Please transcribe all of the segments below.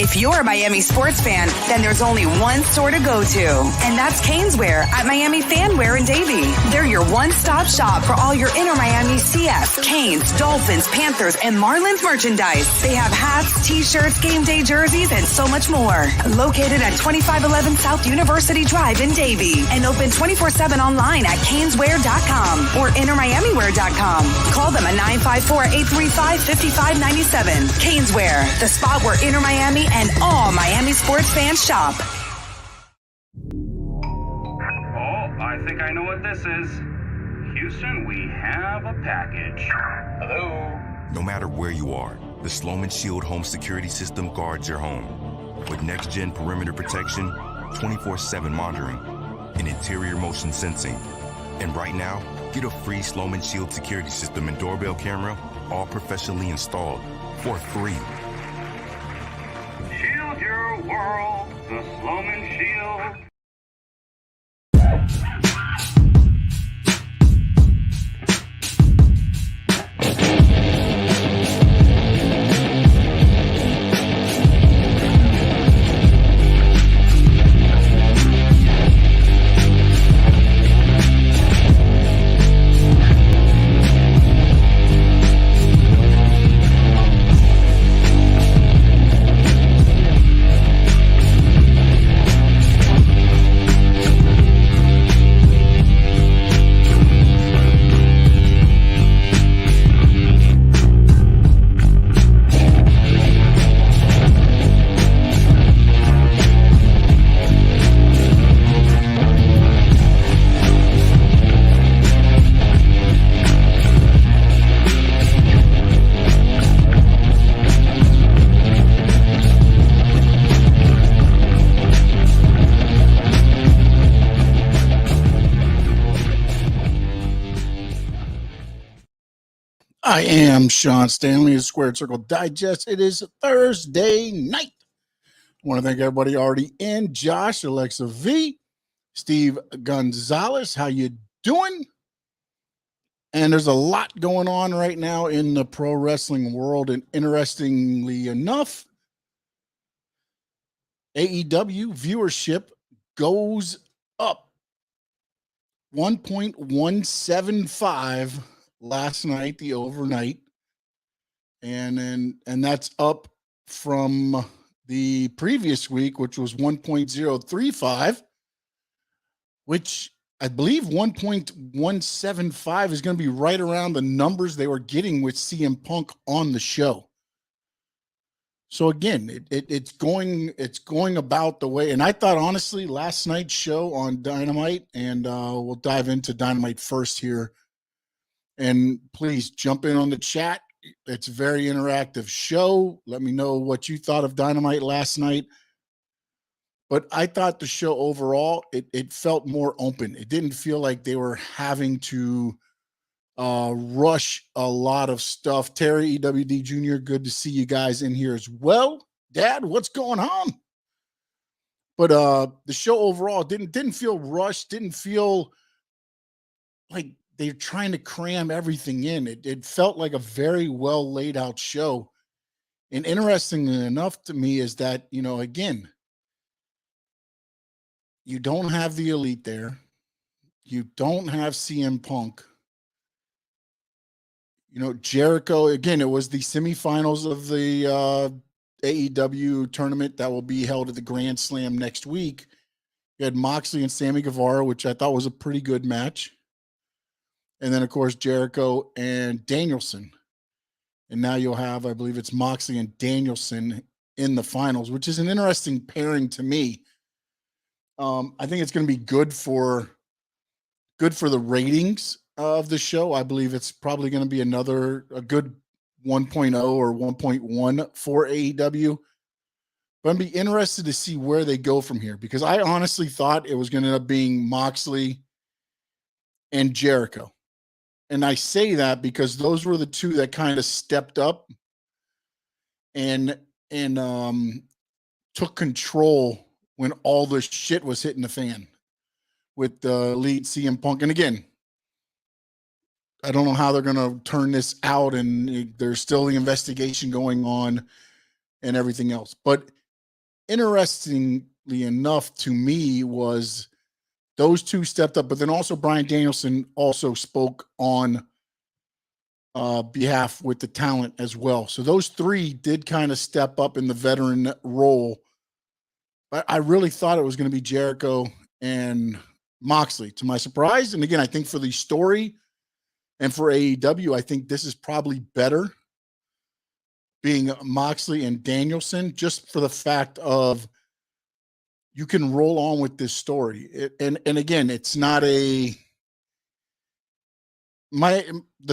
If you're a Miami sports fan, then there's only one store to go to, and that's Caneswear at Miami Fanwear in Davie. They're your one-stop shop for all your inner Miami CF, Canes, Dolphins, Panthers, and Marlins merchandise. They have hats, t-shirts, game day jerseys, and so much more. Located at 2511 South University Drive in Davie, and open 24/7 online at caneswear.com or innermiamiwear.com. Call them at 954-835-5597. Caneswear, the spot where Inner Miami and all Miami sports fans shop. Oh, I think I know what this is. Houston, we have a package. Hello? No matter where you are, the Sloman Shield home security system guards your home. With next-gen perimeter protection, 24/7 monitoring, and interior motion sensing. And right now, get a free Sloman Shield security system and doorbell camera, all professionally installed, for free. Shield your world, the Sloman Shield. I am Sean Stanley of Squared Circle Digest. It is Thursday night. I want to thank everybody already in. Josh, Alexa V, Steve Gonzalez. How you doing? And there's a lot going on right now in the pro wrestling world. And interestingly enough, AEW viewership goes up 1.175 last night, the overnight, and that's up from the previous week, which was 1.035, which I believe 1.175 is going to be right around the numbers they were getting with CM Punk on the show. So again, it's going about the way, and I thought honestly last night's show on Dynamite, and we'll dive into Dynamite first here. And please jump in on the chat. It's a very interactive show. Let me know what you thought of Dynamite last night. But I thought the show overall, it felt more open. It didn't feel like they were having to rush a lot of stuff. Terry EWD Jr., good to see you guys in here as well. Dad, what's going on? But the show overall didn't feel rushed, didn't feel like they're trying to cram everything in. It felt like a very well laid out show. And interestingly enough to me is that, again, you don't have the Elite there. You don't have CM Punk. Jericho, again, it was the semifinals of the AEW tournament that will be held at the Grand Slam next week. You had Moxley and Sammy Guevara, which I thought was a pretty good match. And then, of course, Jericho and Danielson. And now you'll have, I believe it's Moxley and Danielson in the finals, which is an interesting pairing to me. I think it's going to be good for the ratings of the show. I believe it's probably going to be a good 1.0 or 1.1 for AEW. But I'd be interested to see where they go from here, because I honestly thought it was going to end up being Moxley and Jericho. And I say that because those were the two that kind of stepped up and took control when all the shit was hitting the fan with the lead CM Punk. And again, I don't know how they're going to turn this out, and there's still the investigation going on and everything else. But interestingly enough to me was those two stepped up, but then also Bryan Danielson also spoke on behalf with the talent as well. So those three did kind of step up in the veteran role. But I really thought it was going to be Jericho and Moxley, to my surprise. And again, I think for the story and for AEW, I think this is probably better being Moxley and Danielson, just for the fact of you can roll on with this story. And again, it's not the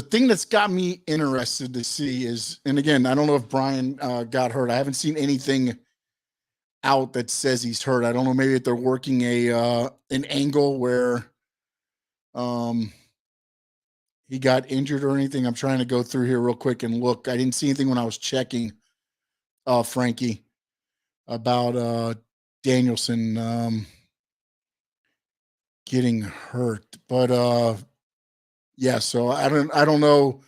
thing that's got me interested to see is, and again, I don't know if Brian got hurt. I haven't seen anything out that says he's hurt. I don't know. Maybe if they're working an angle where he got injured or anything. I'm trying to go through here real quick and look. I didn't see anything when I was checking, Frankie, about Danielson getting hurt. But yeah, so I don't know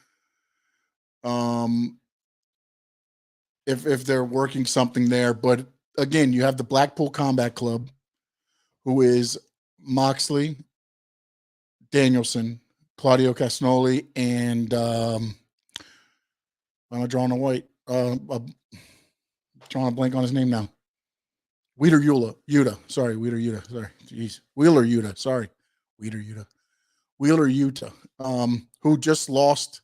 if they're working something there, but again, you have the Blackpool Combat Club, who is Moxley, Danielson, Claudio Castagnoli, and I'm drawing a white. Drawing a blank on his name now. Wheeler Yuta. Sorry, Wheeler Yuta. Sorry, jeez, Wheeler Yuta. Sorry, Wheeler Yuta. Who just lost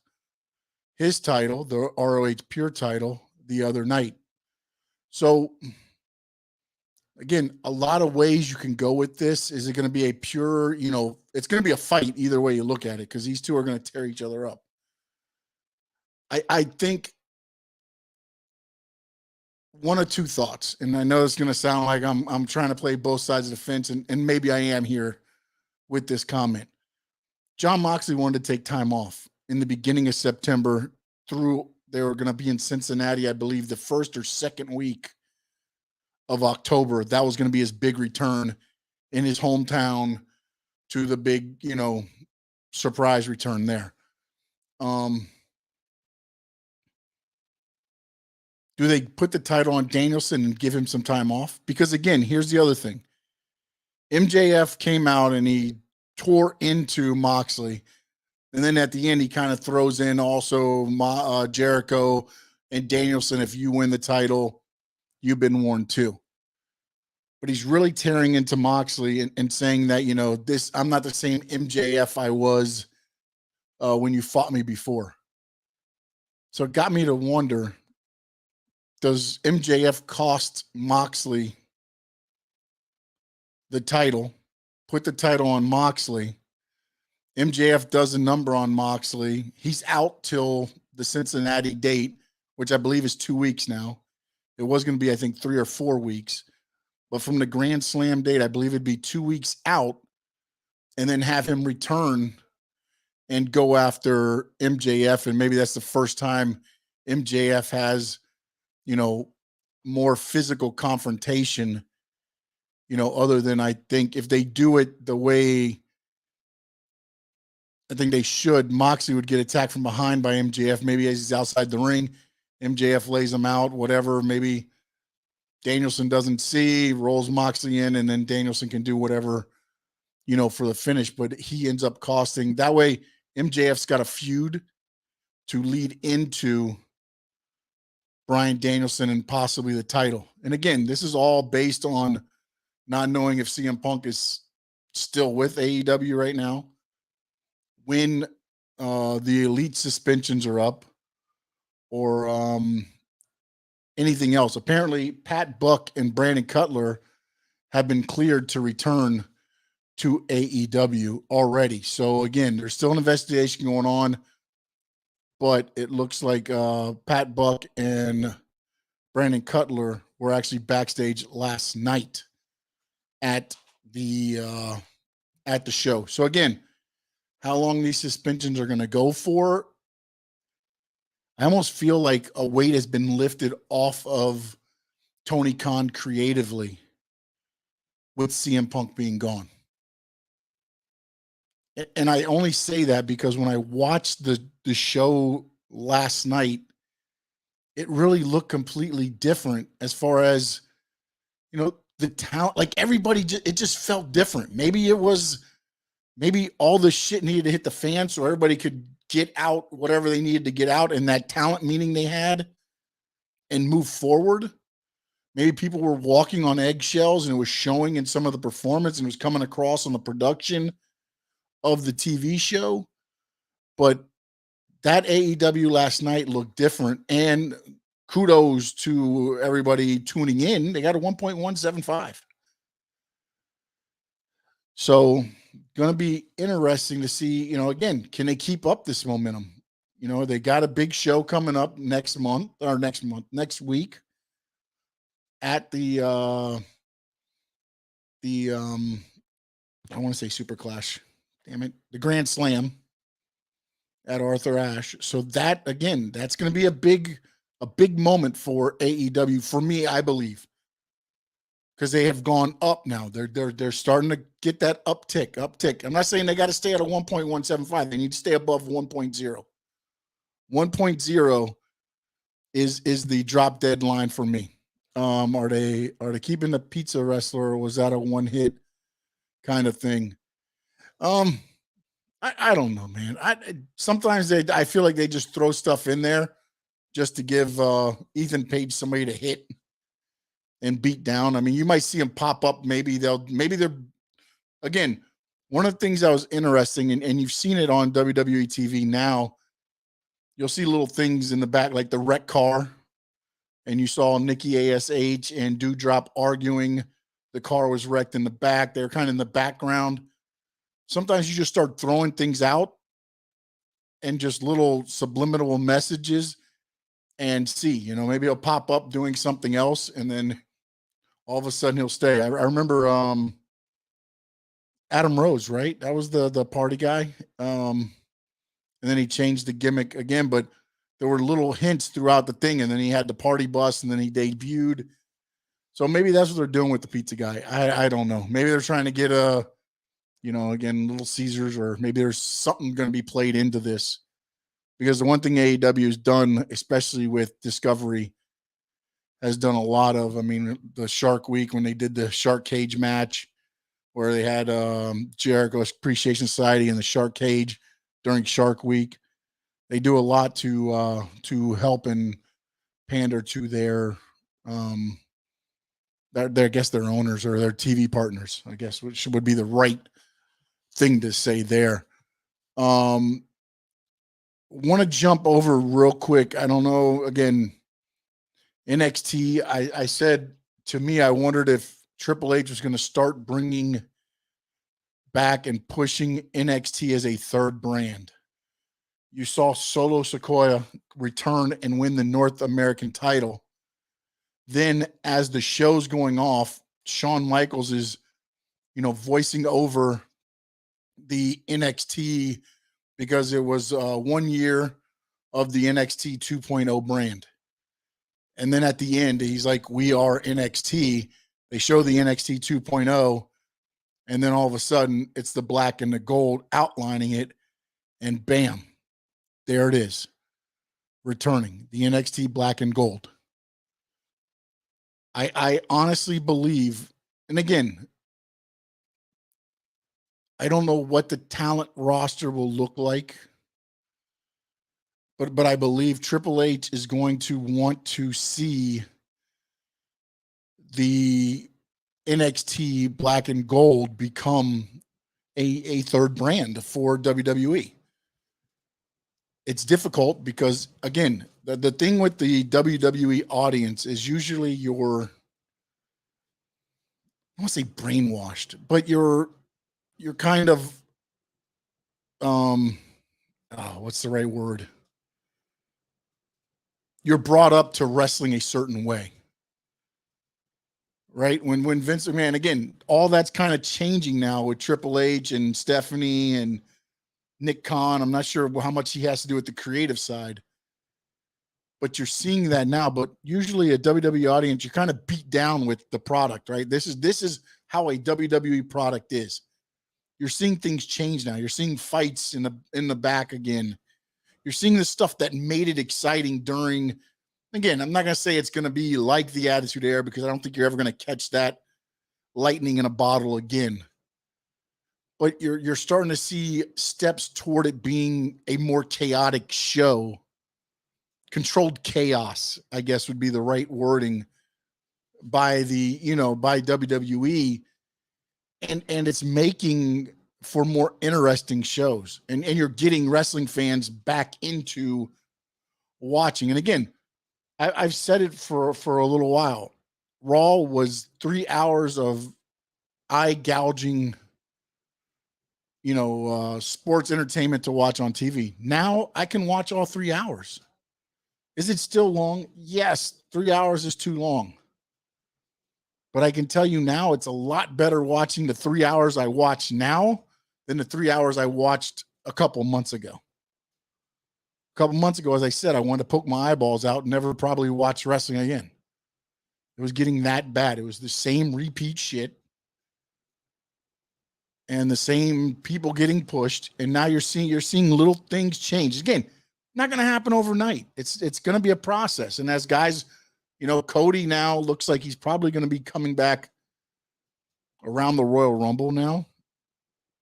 his title, the ROH Pure title, the other night. So again, a lot of ways you can go with this. Is it going to be a pure, it's going to be a fight either way you look at it, because these two are going to tear each other up. I think one or two thoughts, and I know it's going to sound like I'm trying to play both sides of the fence, and maybe I am here with this comment. Jon Moxley wanted to take time off in the beginning of September through, they were going to be in Cincinnati, I believe, the first or second week of October. That was going to be his big return in his hometown to the big, surprise return there. Do they put the title on Danielson and give him some time off? Because again, here's the other thing. MJF came out and he tore into Moxley. And then at the end, he kind of throws in also Jericho and Danielson. If you win the title, you've been warned too. But he's really tearing into Moxley and saying that, I'm not the same MJF I was when you fought me before. So it got me to wonder, does MJF cost Moxley the title, put the title on Moxley? MJF does a number on Moxley. He's out till the Cincinnati date, which I believe is 2 weeks now. It was going to be, I think, 3 or 4 weeks. But from the Grand Slam date, I believe it'd be 2 weeks out, and then have him return and go after MJF. And maybe that's the first time MJF has, more physical confrontation, other than, I think if they do it the way I think they should, Moxley would get attacked from behind by MJF. Maybe as he's outside the ring, MJF lays him out, whatever. Maybe Danielson doesn't see, rolls Moxley in, and then Danielson can do whatever, for the finish. But he ends up costing. That way, MJF's got a feud to lead into Bryan Danielson and possibly the title. And again, this is all based on not knowing if CM Punk is still with AEW right now, when the elite suspensions are up, or anything else. Apparently, Pat Buck and Brandon Cutler have been cleared to return to AEW already. So again, there's still an investigation going on, but it looks like Pat Buck and Brandon Cutler were actually backstage last night at the show. So again, how long these suspensions are going to go for, I almost feel like a weight has been lifted off of Tony Khan creatively with CM Punk being gone. And I only say that because when I watched the show last night, it really looked completely different as far as the talent, like everybody, it just felt different. Maybe all the shit needed to hit the fan so everybody could get out whatever they needed to get out and that talent meeting they had and move forward. Maybe people were walking on eggshells and it was showing in some of the performance and it was coming across on the production of the TV show. But that AEW last night looked different, and kudos to everybody tuning in. They got a 1.175. So going to be interesting to see, again, can they keep up this momentum? They got a big show coming up next week at the I want to say Super Clash. Damn it. The Grand Slam at Arthur Ashe. So that, again, that's going to be a big moment for AEW for me, I believe, because they have gone up now. They're starting to get that uptick. I'm not saying they got to stay at a 1.175. They need to stay above 1.0. 1.0 is the drop dead line for me. Are they keeping the pizza wrestler, or was that a one hit kind of thing? I don't know, man. Sometimes I feel like they just throw stuff in there just to give Ethan Page somebody to hit and beat down. I mean, you might see them pop up. Maybe they're again. One of the things that was interesting, and you've seen it on WWE TV now. You'll see little things in the back, like the wreck car, and you saw Nikki ASH and Doudrop arguing. The car was wrecked in the back. They're kind of in the background. Sometimes you just start throwing things out and just little subliminal messages and see, maybe he'll pop up doing something else and then all of a sudden he'll stay. I remember Adam Rose, right? That was the party guy. And then he changed the gimmick again, but there were little hints throughout the thing, and then he had the party bus and then he debuted. So maybe that's what they're doing with the pizza guy. I don't know. Maybe they're trying to get again, Little Caesars, or maybe there's something going to be played into this, because the one thing AEW has done, especially with Discovery, has done a lot of, the Shark Week, when they did the Shark Cage match where they had Jericho's Appreciation Society in the Shark Cage during Shark Week. They do a lot to help and pander to their I guess their owners or their TV partners, I guess, which would be the right thing to say there. Want to jump over real quick. I don't know. Again, NXT, I said, to me, I wondered if Triple H was going to start bringing back and pushing NXT as a third brand. You saw Solo Sikoa return and win the North American title. Then as the show's going off, Shawn Michaels is, voicing over the NXT, because it was 1 year of the NXT 2.0 brand. And then at the end, he's like, we are NXT. They show the NXT 2.0. And then all of a sudden it's the black and the gold outlining it. And bam, there it is. Returning the NXT black and gold. I honestly believe, and again, I don't know what the talent roster will look like, but I believe Triple H is going to want to see the NXT black and gold become a third brand for WWE. It's difficult because, again, the thing with the WWE audience is usually I want to say brainwashed, but you're kind of, what's the right word? You're brought up to wrestling a certain way, right? When Vince McMahon, again, all that's kind of changing now with Triple H and Stephanie and Nick Khan. I'm not sure how much he has to do with the creative side, but you're seeing that now. But usually a WWE audience, you're kind of beat down with the product, right? This is how a WWE product is. You're seeing things change now. You're seeing fights in the back again. You're seeing the stuff that made it exciting during Again, I'm not going to say it's going to be like the Attitude Era because I don't think you're ever going to catch that lightning in a bottle again. But you're starting to see steps toward it being a more chaotic show. Controlled chaos, I guess, would be the right wording by by WWE. And it's making for more interesting shows. And you're getting wrestling fans back into watching. And again, I've said it for a little while. Raw was 3 hours of eye gouging, sports entertainment to watch on TV. Now I can watch all 3 hours. Is it still long? Yes, 3 hours is too long. But I can tell you now, it's a lot better watching the 3 hours I watch now than the 3 hours I watched a couple months ago. A couple months ago, as I said, I wanted to poke my eyeballs out and never probably watch wrestling again. It was getting that bad. It was the same repeat shit and the same people getting pushed. And now you're seeing little things change. Again, not going to happen overnight. It's going to be a process. And as guys, Cody now looks like he's probably going to be coming back around the Royal Rumble now.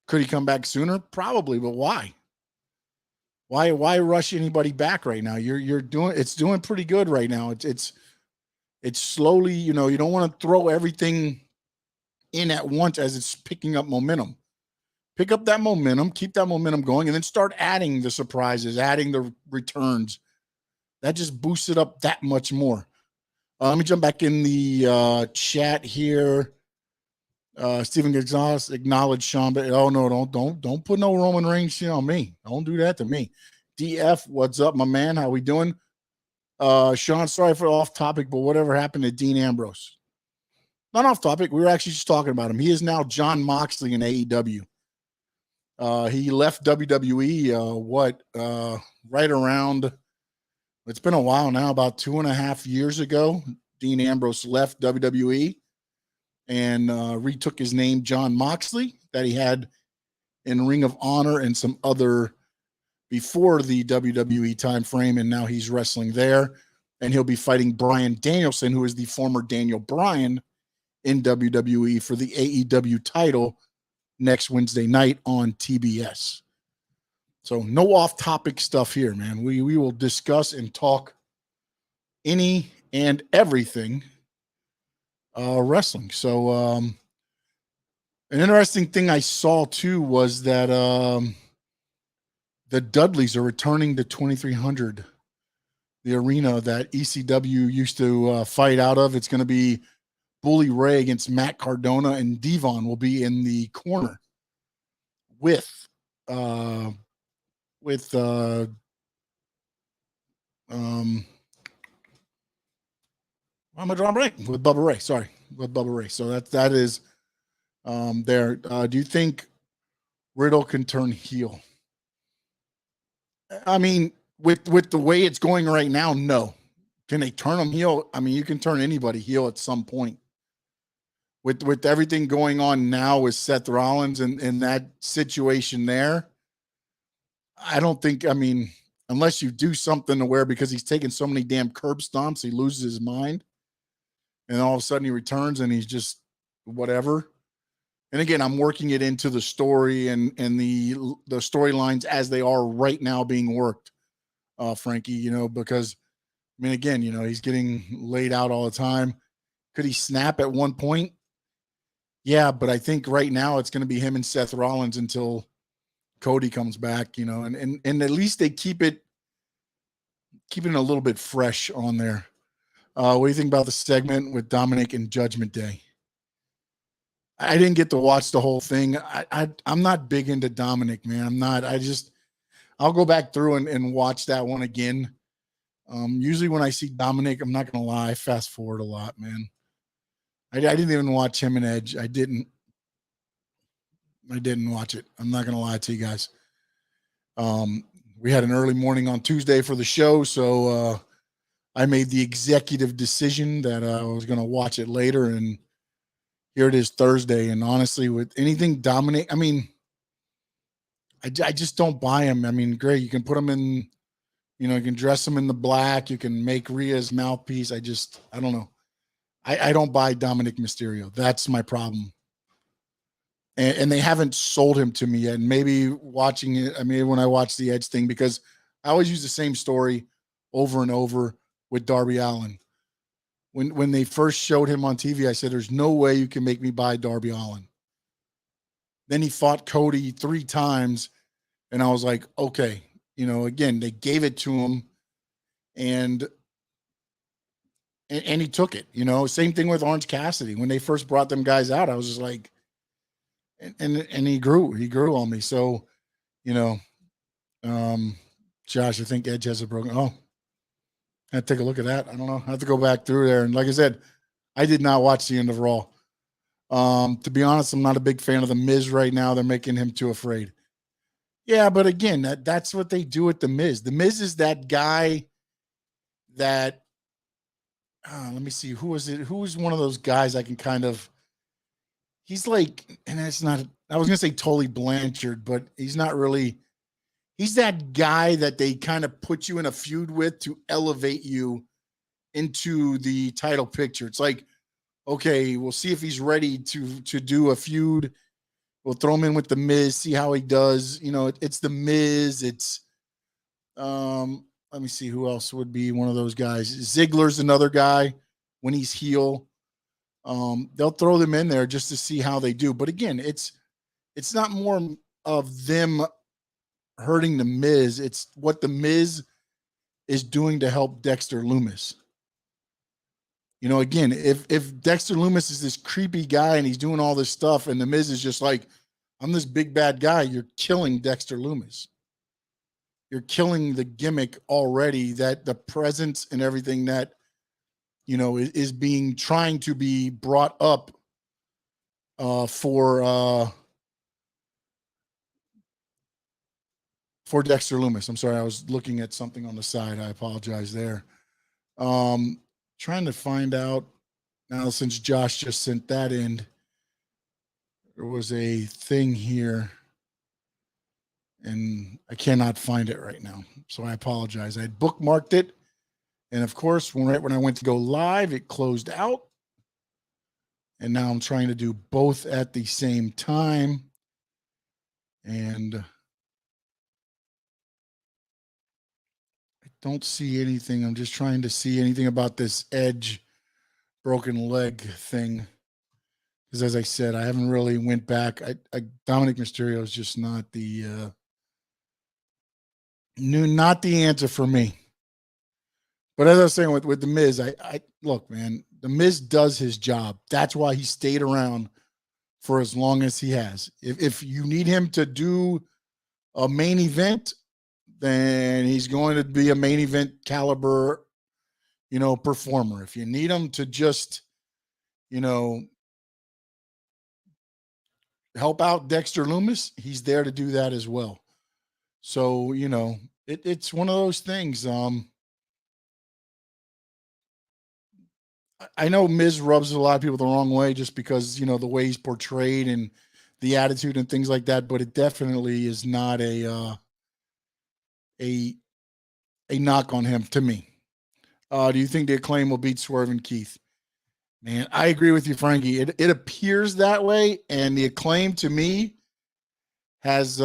Could he come back sooner? Probably, but why? Why rush anybody back right now? It's doing pretty good right now. It's slowly, you don't want to throw everything in at once as it's picking up momentum. Pick up that momentum, keep that momentum going, and then start adding the surprises, adding the returns. That just boosts it up that much more. Let me jump back in the chat here. Stephen Gonzalez acknowledged Sean, but no, don't put no Roman Reigns shit on me. Don't do that to me. DF, what's up, my man? How we doing? Sean, sorry for off topic, but whatever happened to Dean Ambrose? Not off topic. We were actually just talking about him. He is now John Moxley in AEW. He left WWE, right around, it's been a while now, about 2.5 years ago. Dean Ambrose left WWE and retook his name, John Moxley, that he had in Ring of Honor and some other before the WWE time frame, and now he's wrestling there. And he'll be fighting Bryan Danielson, who is the former Daniel Bryan in WWE for the AEW title next Wednesday night on TBS. So no off-topic stuff here, man. We will discuss and talk any and everything wrestling. So an interesting thing I saw too was that the Dudleys are returning to 2300, the arena that ECW used to fight out of. It's going to be Bully Ray against Matt Cardona, and Devon will be in the corner with Bubba Ray. Sorry, with Bubba Ray. So that is there. Do you think Riddle can turn heel? I mean, with the way it's going right now, no. Can they turn him heel? I mean, you can turn anybody heel at some point. With everything going on now with Seth Rollins and that situation there, I don't think, I mean, unless you do something to where, because he's taking so many damn curb stomps, he loses his mind. And all of a sudden he returns and he's just whatever. And again, I'm working it into the story and the storylines as they are right now being worked, Frankie, because, I mean, again, he's getting laid out all the time. Could he snap at one point? Yeah, but I think right now it's going to be him and Seth Rollins until Cody comes back, and at least they keep it a little bit fresh on there. What do you think about the segment with Dominic and Judgment Day? I didn't get to watch the whole thing. I'm not big into Dominic, man. I'm not. I'll go back through and watch that one again. Usually when I see Dominic, I'm not going to lie, I fast forward a lot, man. I didn't even watch him and Edge. I didn't watch it. I'm not going to lie to you guys. We had an early morning on Tuesday for the show, so I made the executive decision that I was going to watch it later, and here it is Thursday. And honestly, with anything Dominic, I mean, I just don't buy him. I mean, great, you can put him in, You know, you can dress him in the black. You can make Rhea's mouthpiece. I don't know. I don't buy Dominic Mysterio. That's my problem. And they haven't sold him to me yet. And maybe watching it, I mean, when I watch the Edge thing, because I always use the same story over and over with Darby Allin. When they first showed him on TV, I said, there's no way you can make me buy Darby Allin. Then he fought Cody 3 times, and I was like, okay, you know, again, they gave it to him, and he took it. You know, same thing with Orange Cassidy. When they first brought them guys out, I was just like, and he grew on me. So, you know, Josh, I think Edge has a broken. Oh, I have to take a look at that. I don't know. I have to go back through there. And like I said, I did not watch the end of Raw. To be honest, I'm not a big fan of the Miz right now. They're making him too afraid. Yeah, but again, that's what they do with the Miz. The Miz is that guy that. Let me see. Who was it? Who's one of those guys I can kind of. He's like, and it's not. I was gonna say Tully Blanchard, but he's not really. He's that guy that they kind of put you in a feud with to elevate you into the title picture. It's like, okay, we'll see if he's ready to do a feud. We'll throw him in with the Miz, see how he does. You know, it's the Miz. It's let me see who else would be one of those guys. Ziggler's another guy when he's heel. They'll throw them in there just to see how they do. But again, it's not more of them hurting the Miz. It's what the Miz is doing to help Dexter Lumis. You know, again, if Dexter Lumis is this creepy guy and he's doing all this stuff and the Miz is just like, I'm this big bad guy, you're killing Dexter Lumis. You're killing the gimmick already, that the presence and everything that, you know, is being trying to be brought up for Dexter Lumis. I'm sorry, I was looking at something on the side. I apologize there. Trying to find out now, since Josh just sent that in, there was a thing here and I cannot find it right now. So I apologize. I had bookmarked it. And of course, right when I went to go live, it closed out. And now I'm trying to do both at the same time. And I don't see anything. I'm just trying to see anything about this Edge broken leg thing. Because as I said, I haven't really went back. Dominic Mysterio is just not the not the answer for me. But as I was saying with the Miz, I look, man, the Miz does his job. That's why he stayed around for as long as he has. If you need him to do a main event, then he's going to be a main event caliber, you know, performer. If you need him to just, you know, help out Dexter Lumis, he's there to do that as well. So, you know, it's one of those things. I know Miz rubs a lot of people the wrong way just because, you know, the way he's portrayed and the attitude and things like that, but it definitely is not a knock on him to me. Do you think the Acclaim will beat Swerve and Keith? Man, I agree with you, Frankie. It appears that way, and the Acclaim to me has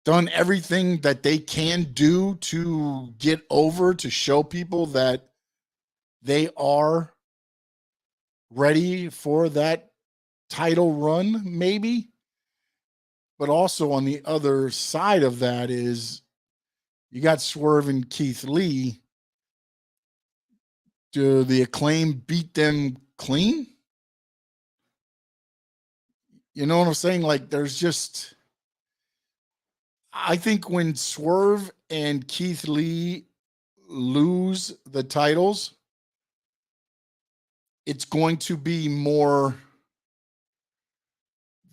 done everything that they can do to get over, to show people that they are ready for that title run, maybe. But also on the other side of that is you got Swerve and Keith Lee. Do the Acclaim beat them clean? You know what I'm saying? Like, there's just, I think when Swerve and Keith Lee lose the titles, it's going to be more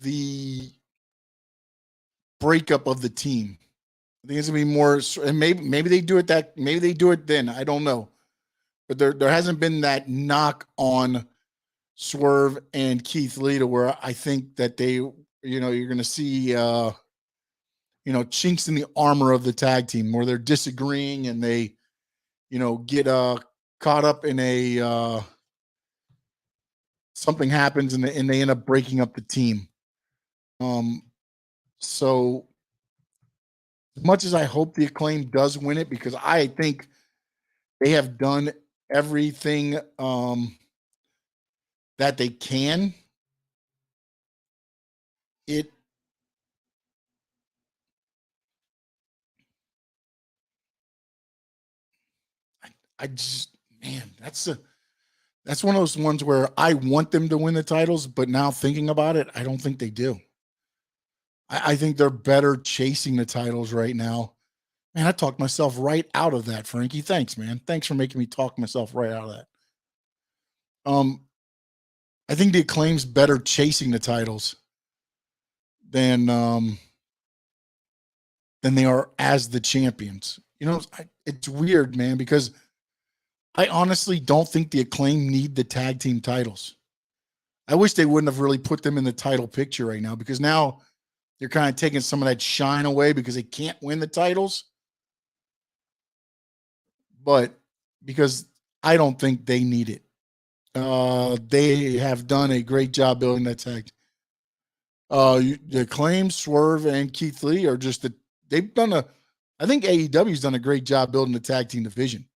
the breakup of the team. I think it's gonna be more, and maybe they do it maybe they do it then. I don't know, but there hasn't been that knock on Swerve and Keith Lee to where I think that they, you know, you're gonna see, you chinks in the armor of the tag team where they're disagreeing and they, get caught up in a something happens and they end up breaking up the team. So as much as I hope the Acclaim does win it, because I think they have done everything that they can, it I just, man, that's one of those ones where I want them to win the titles, but now thinking about it, I don't think they do. I think they're better chasing the titles right now. Man, I talked myself right out of that, Frankie. Thanks, man. Thanks for making me talk myself right out of that. I think the Acclaim's better chasing the titles than they are as the champions. It's weird, man, because I honestly don't think the Acclaim need the tag team titles. I wish they wouldn't have really put them in the title picture right now, because now they're kind of taking some of that shine away because they can't win the titles. But because I don't think they need it. They have done a great job building that tag. The Acclaim, Swerve, and Keith Lee are just I think AEW's done a great job building the tag team division.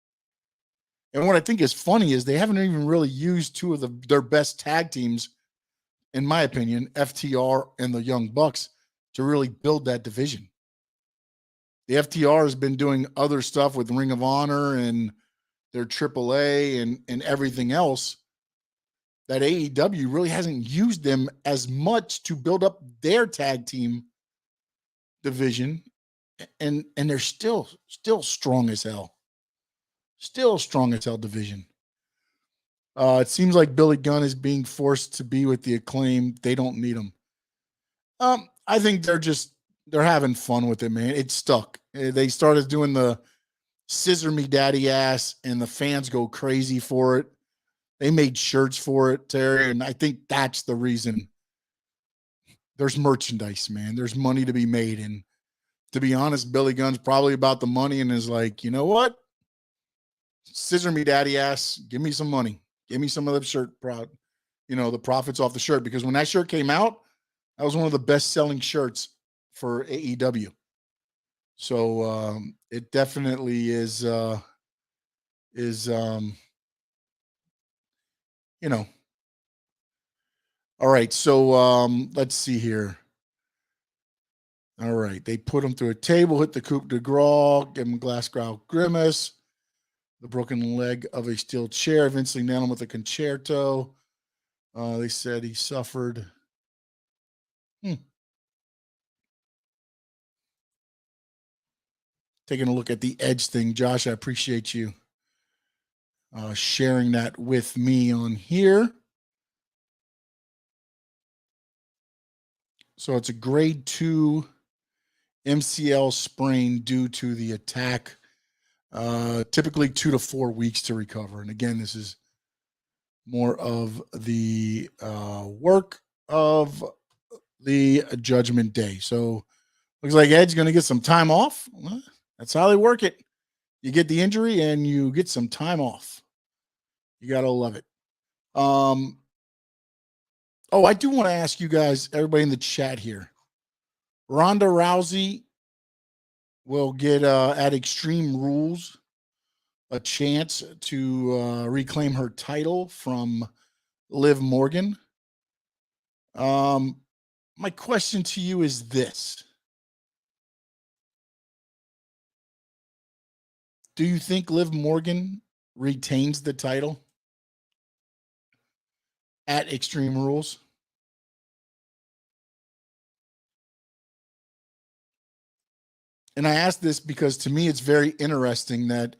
And what I think is funny is they haven't even really used two of their best tag teams, in my opinion, FTR and the Young Bucks, to really build that division. The FTR has been doing other stuff with Ring of Honor and their AAA and everything else, that AEW really hasn't used them as much to build up their tag team division. And they're still strong as hell. Still strong as hell division. It seems like Billy Gunn is being forced to be with the Acclaim. They don't need him. I think they're having fun with it, man. It stuck. They started doing the scissor me daddy ass, and the fans go crazy for it. They made shirts for it, Terry, and I think that's the reason. There's merchandise, man. There's money to be made, and to be honest, Billy Gunn's probably about the money and is like, you know what? Scissor me daddy ass. Give me some money. Give me some of the shirt, the profits off the shirt, because when that shirt came out, that was one of the best-selling shirts for AEW. So it definitely is all right. So let's see here. All right. They put him through a table, hit the coup de grace, give him a glass growl grimace, the broken leg of a steel chair, eventually nailed him with a concerto. They said he suffered. Taking a look at the Edge thing, Josh, I appreciate you sharing that with me on here. So it's a grade 2 MCL sprain due to the attack. Typically 2 to 4 weeks to recover. And again, this is more of the work of the Judgment Day. So looks like Ed's going to get some time off. Well, that's how they work it. You get the injury and you get some time off. You got to love it. I do want to ask you guys, everybody in the chat here, Ronda Rousey will get at Extreme Rules a chance to reclaim her title from Liv Morgan. My question to you is this. Do you think Liv Morgan retains the title at Extreme Rules? And I ask this because to me, it's very interesting that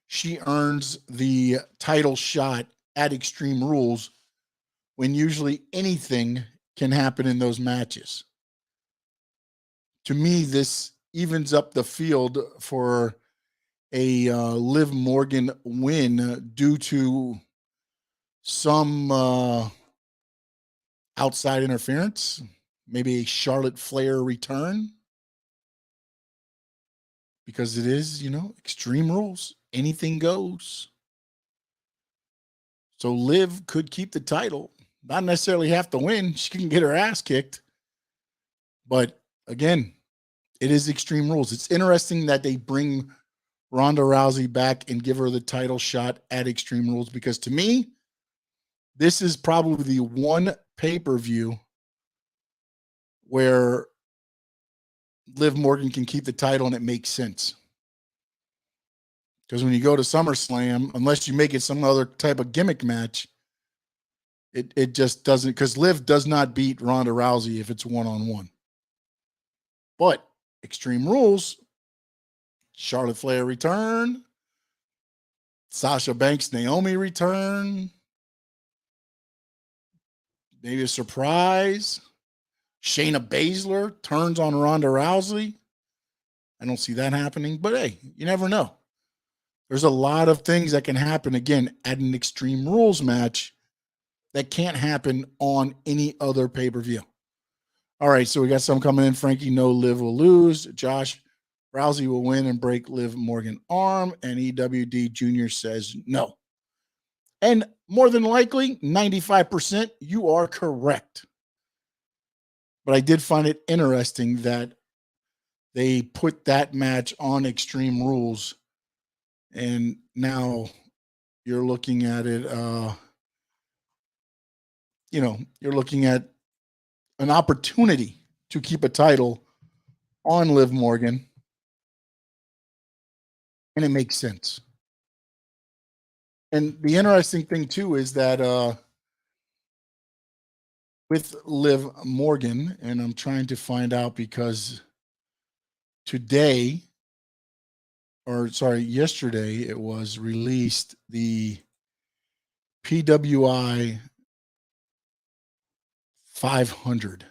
she earns the title shot at Extreme Rules when usually anything can happen in those matches. To me, this evens up the field for a Liv Morgan win due to some outside interference, maybe a Charlotte Flair return. because it is, Extreme Rules. Anything goes. So Liv could keep the title, not necessarily have to win. She can get her ass kicked. But again, it is Extreme Rules. It's interesting that they bring Ronda Rousey back and give her the title shot at Extreme Rules, because to me, this is probably the one pay-per-view where Liv Morgan can keep the title and it makes sense. Because when you go to SummerSlam, unless you make it some other type of gimmick match, it just doesn't, because Liv does not beat Ronda Rousey if it's one-on-one. But Extreme Rules, Charlotte Flair return, Sasha Banks, Naomi return, maybe a surprise. Shayna Baszler turns on Ronda Rousey. I don't see that happening, but hey, you never know. There's a lot of things that can happen, again, at an Extreme Rules match that can't happen on any other pay-per-view. All right, so we got some coming in. Frankie, no, Liv will lose. Josh, Rousey will win and break Liv Morgan arm. And EWD Jr. says no. And more than likely, 95%, you are correct. But I did find it interesting that they put that match on Extreme Rules. And now you're looking at it, you're looking at an opportunity to keep a title on Liv Morgan. And it makes sense. And the interesting thing, too, is that with Liv Morgan, and I'm trying to find out because yesterday it was released, the PWI 500.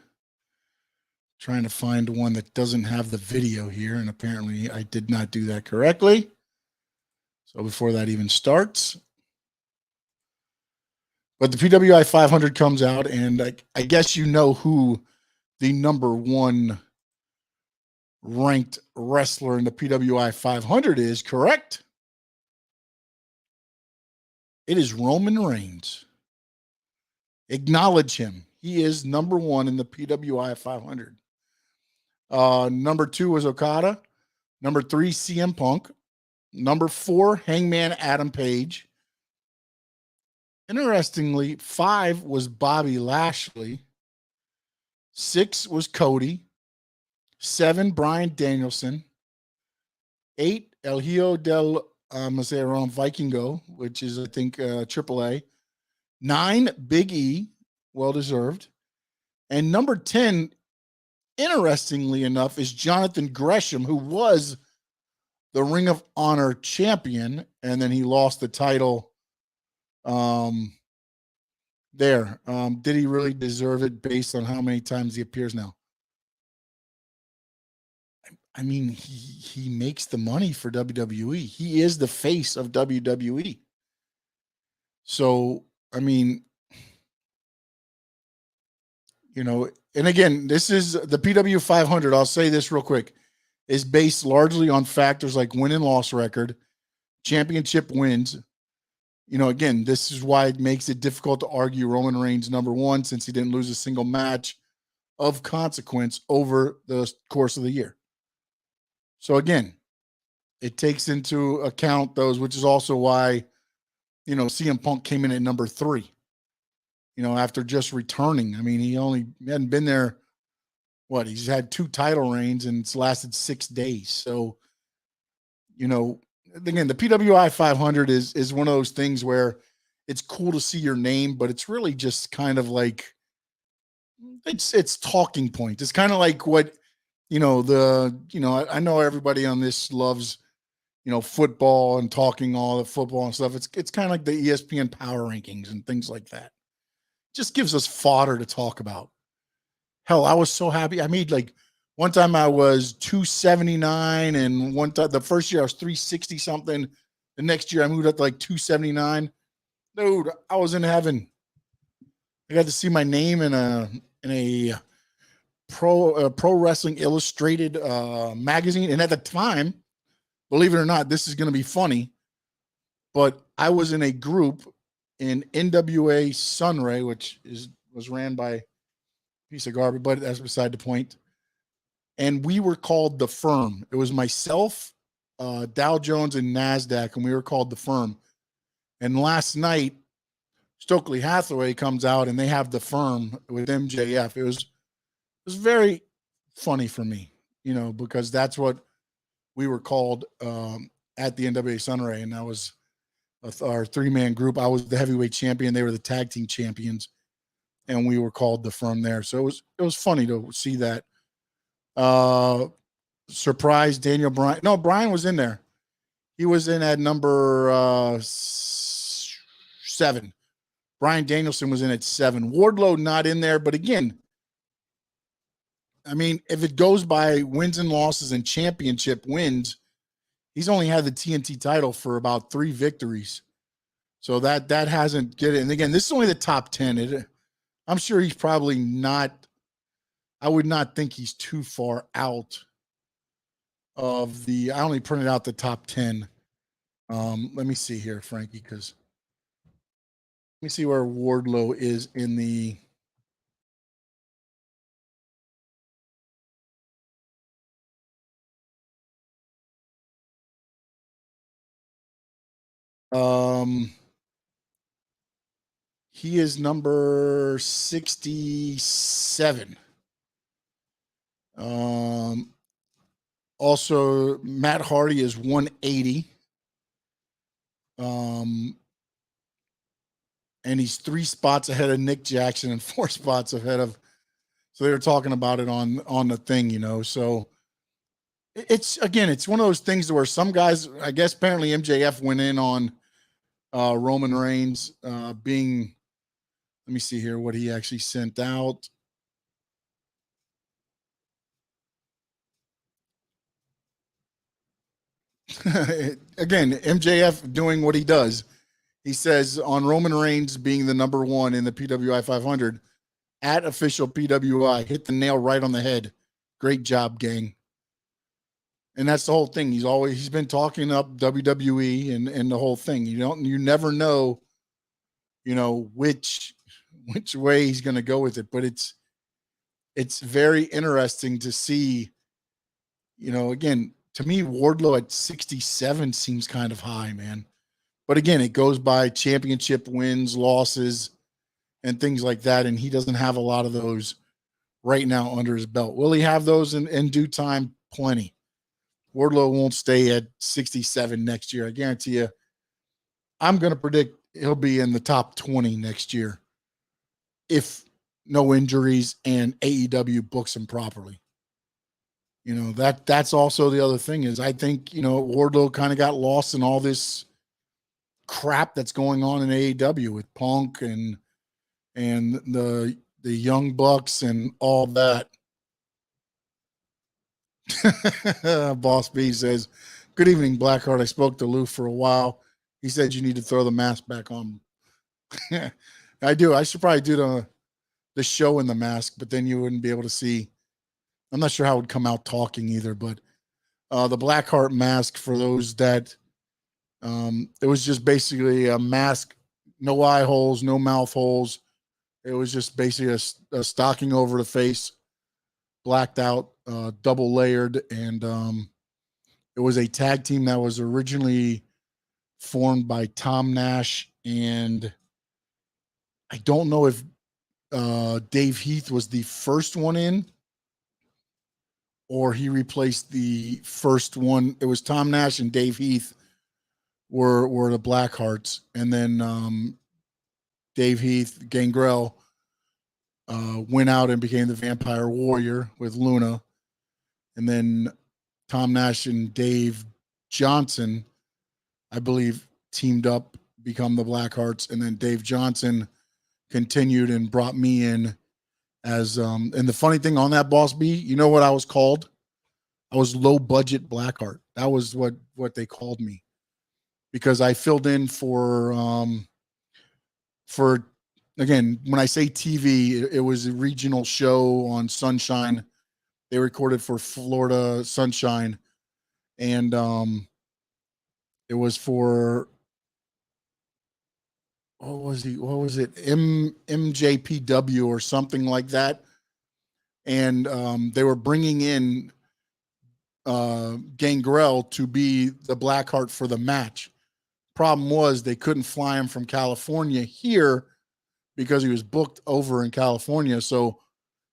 Trying to find one that doesn't have the video here, and apparently I did not do that correctly. So before that even starts. But the PWI 500 comes out, and I guess you know who the number one ranked wrestler in the PWI 500 is, correct? It is Roman Reigns. Acknowledge him. He is number one in the PWI 500. Number 2 is Okada. Number 3, CM Punk. Number 4, Hangman Adam Page. Interestingly, 5 was Bobby Lashley. 6 was Cody. 7, Bryan Danielson. 8, El Hijo del Vikingo, which is, I think, AAA. 9, Big E, well-deserved. And number 10, interestingly enough, is Jonathan Gresham, who was the Ring of Honor champion, and then he lost the title there. Did he really deserve it based on how many times he appears now? I mean, he makes the money for WWE. He is the face of WWE. So, I mean, and again, this is the PW 500. I'll say this real quick, is based largely on factors like win and loss record, championship wins. Again, this is why it makes it difficult to argue Roman Reigns number one, since he didn't lose a single match of consequence over the course of the year. So again, it takes into account those, which is also why, CM Punk came in at number 3, after just returning. I mean, he hadn't been there. He's had 2 title reigns and it's lasted 6 days. So, again, the PWI 500 is one of those things where it's cool to see your name, but it's really just kind of like, it's talking point. It's kind of like what, I know everybody on this loves, football and talking all the football and stuff. It's kind of like the ESPN power rankings and things like that. Just gives us fodder to talk about. Hell, I was so happy. I made one time I was 279, and one time the first year I was 360 something. The next year I moved up to 279. Dude, I was in heaven. I got to see my name in a Pro Wrestling Illustrated magazine, and at the time, believe it or not, this is going to be funny, but I was in a group in NWA Sunray, which was ran by a piece of garbage, but that's beside the point. And we were called the Firm. It was myself, Dow Jones, and NASDAQ, and we were called the Firm. And last night, Stokely Hathaway comes out, and they have the Firm with MJF. It was very funny for me, because that's what we were called at the NWA Sunray, and that was our 3-man group. I was the heavyweight champion; they were the tag team champions, and we were called the Firm there. So it was funny to see that. Surprise, Daniel Bryan. No, Bryan was in there. He was in at number 7. Bryan Danielson was in at 7. Wardlow not in there, but again, I mean, if it goes by wins and losses and championship wins, he's only had the TNT title for about 3 victories. So that hasn't get it. And again, this is only the top 10. I'm sure he's probably not. I would not think he's too far out of the. I only printed out the top 10. Let me see here, Frankie, because let me see where Wardlow is in the. He is number 67. Also, Matt Hardy is 180. And he's 3 spots ahead of Nick Jackson and 4 spots ahead of. So they were talking about it on the thing, So it's one of those things where some guys, I guess, apparently MJF went in on Roman Reigns being. Let me see here what he actually sent out. Again, MJF doing what he does. He says on Roman Reigns being the number 1 in the PWI 500 at official PWI, hit the nail right on the head. Great job, gang. And that's the whole thing. He's been talking up WWE and the whole thing. You never know, which way he's going to go with it, but it's very interesting to see, again, to me, Wardlow at 67 seems kind of high, man. But again, it goes by championship wins, losses, and things like that. And he doesn't have a lot of those right now under his belt. Will he have those in due time? Plenty. Wardlow won't stay at 67 next year. I guarantee you. I'm going to predict he'll be in the top 20 next year if no injuries and AEW books him properly. That's also the other thing is I think, Wardlow kind of got lost in all this crap that's going on in AEW with Punk and the Young Bucks and all that. Boss B says, "Good evening, Blackheart. I spoke to Lou for a while. He said you need to throw the mask back on." I do. I should probably do the show in the mask, but then you wouldn't be able to see. I'm not sure how it would come out talking either, but the Blackheart mask, for those that it was just basically a mask, no eye holes, no mouth holes. It was just basically a stocking over the face, blacked out, double layered, and it was a tag team that was originally formed by Tom Nash, and I don't know if Dave Heath was the first one in, or he replaced the first one. It was Tom Nash and Dave Heath were the Blackhearts, and then Dave Heath, Gangrel, went out and became the Vampire Warrior with Luna, and then Tom Nash and Dave Johnson, I believe, teamed up, become the Blackhearts, and then Dave Johnson continued and brought me in as and the funny thing on that, Boss B, you know what I was called? I was Low Budget Blackheart. That was what they called me, because I filled in for again, when I say TV, it was a regional show on Sunshine. They recorded for Florida Sunshine, and It was for what was he? What was it? MJPW or something like that. And they were bringing in Gangrel to be the Blackheart for the match. Problem was they couldn't fly him from California here because he was booked over in California. So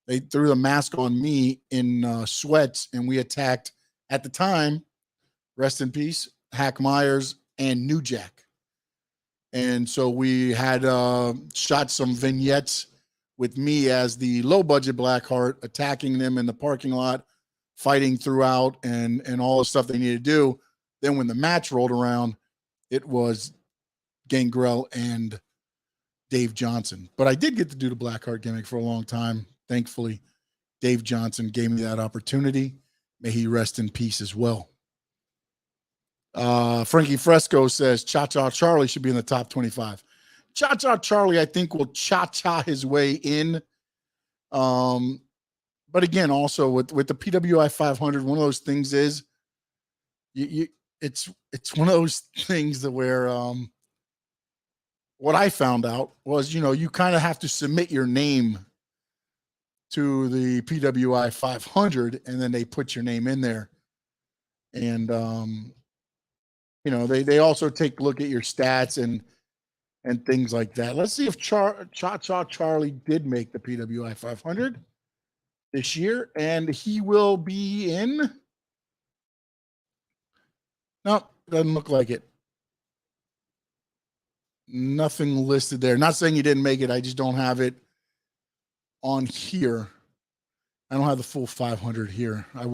they threw the mask on me in sweats, and we attacked at the time, rest in peace, Hack Myers and New Jack. And so we had shot some vignettes with me as the low budget Blackheart, attacking them in the parking lot, fighting throughout, and all the stuff they needed to do. Then when the match rolled around, it was Gangrel and Dave Johnson. But I did get to do the Blackheart gimmick for a long time. Thankfully, Dave Johnson gave me that opportunity. May he rest in peace as well. Frankie Fresco says Cha-Cha Charlie should be in the top 25. Cha-Cha Charlie, I think, will cha-cha his way in. But again, also with the PWI 500, one of those things is it's one of those things that where what I found out was, you kind of have to submit your name to the PWI 500, and then they put your name in there. And they also take a look at your stats and things like that. Let's see if Cha-Cha Charlie did make the PWI 500 this year, and he will be in. No, doesn't look like it. Nothing listed there. Not saying he didn't make it. I just don't have it on here. I don't have the full 500 here. I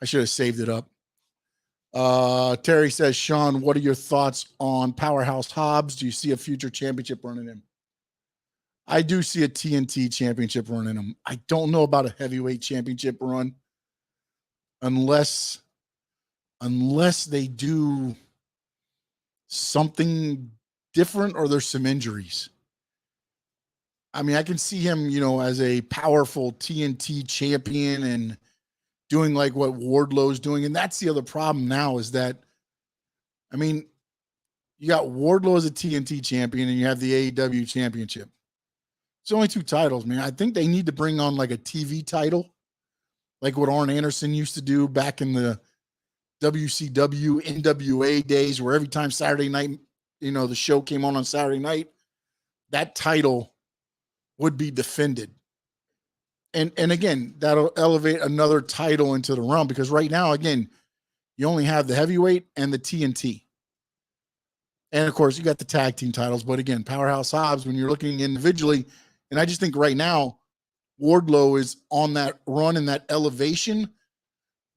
should have saved it up. Terry says, Sean, what are your thoughts on Powerhouse Hobbs? Do you see a future championship run in him? I do see a TNT championship run in him. I don't know about a heavyweight championship run unless they do something different or there's some injuries. I mean, I can see him, as a powerful TNT champion and doing like what Wardlow's doing. And that's the other problem now is that, I mean, you got Wardlow as a TNT champion and you have the AEW championship. It's only 2 titles, man. I think they need to bring on like a TV title, like what Arn Anderson used to do back in the WCW, NWA days, where every time Saturday night, the show came on Saturday night, that title would be defended. And again, that'll elevate another title into the realm, because right now, again, you only have the heavyweight and the TNT. And of course, you got the tag team titles. But again, Powerhouse Hobbs, when you're looking individually, and I just think right now, Wardlow is on that run and that elevation.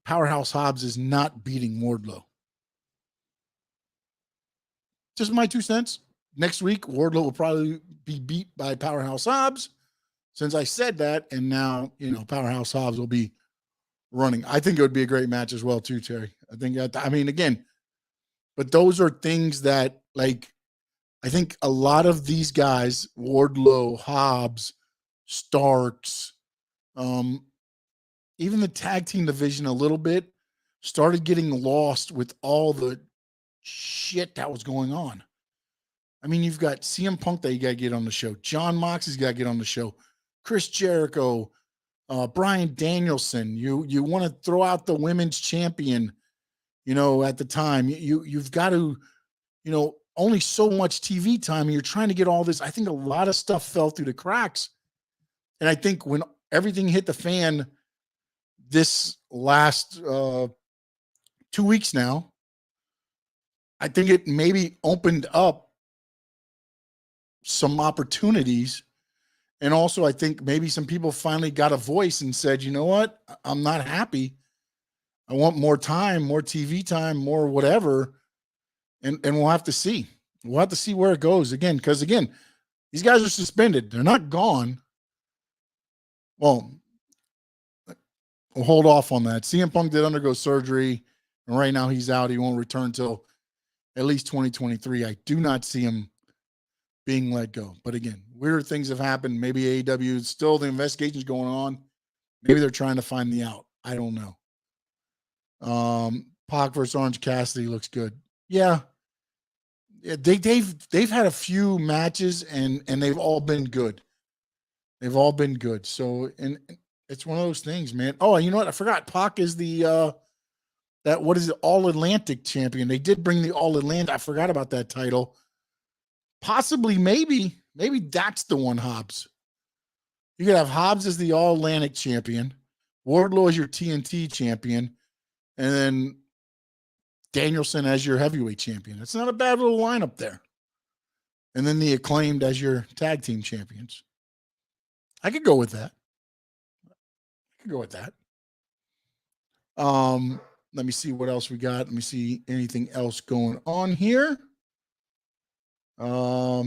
Powerhouse Hobbs is not beating Wardlow. Just my 2 cents. Next week, Wardlow will probably be beat by Powerhouse Hobbs. Since I said that, and now, Powerhouse Hobbs will be running. I think it would be a great match as well, too, Terry. Again, but those are things that, like, I think a lot of these guys, Wardlow, Hobbs, Starks, even the tag team division a little bit, started getting lost with all the shit that was going on. I mean, you've got CM Punk that you got to get on the show. John Moxley's got to get on the show. Chris Jericho, Bryan Danielson. You want to throw out the women's champion, at the time. You've got to, only so much TV time. And you're trying to get all this. I think a lot of stuff fell through the cracks. And I think when everything hit the fan this last 2 weeks now, I think it maybe opened up some opportunities. And also, I think maybe some people finally got a voice and said, you know what? I'm not happy. I want more time, more TV time, more whatever. And we'll have to see. We'll have to see where it goes again. Because, again, these guys are suspended. They're not gone. Well, we'll hold off on that. CM Punk did undergo surgery, and right now he's out. He won't return till at least 2023. I do not see him being let go. But again, weird things have happened. Maybe AEW is still, the investigation's going on. Maybe they're trying to find the out. I don't know. Pac versus Orange Cassidy looks good. Yeah. Yeah, they've had a few matches and they've all been good. They've all been good. So and it's one of those things, man. Oh, and you know what? I forgot. Pac is the that what is it? All Atlantic champion. They did bring the All Atlantic. I forgot about that title. Possibly, maybe that's the one. Hobbs. You could have Hobbs as the All Atlantic champion, Wardlow as your TNT champion, and then Danielson as your heavyweight champion. It's not a bad little lineup there. And then the Acclaimed as your tag team champions. I could go with that. I could go with that. Let me see what else we got. Let me see anything else going on here. Not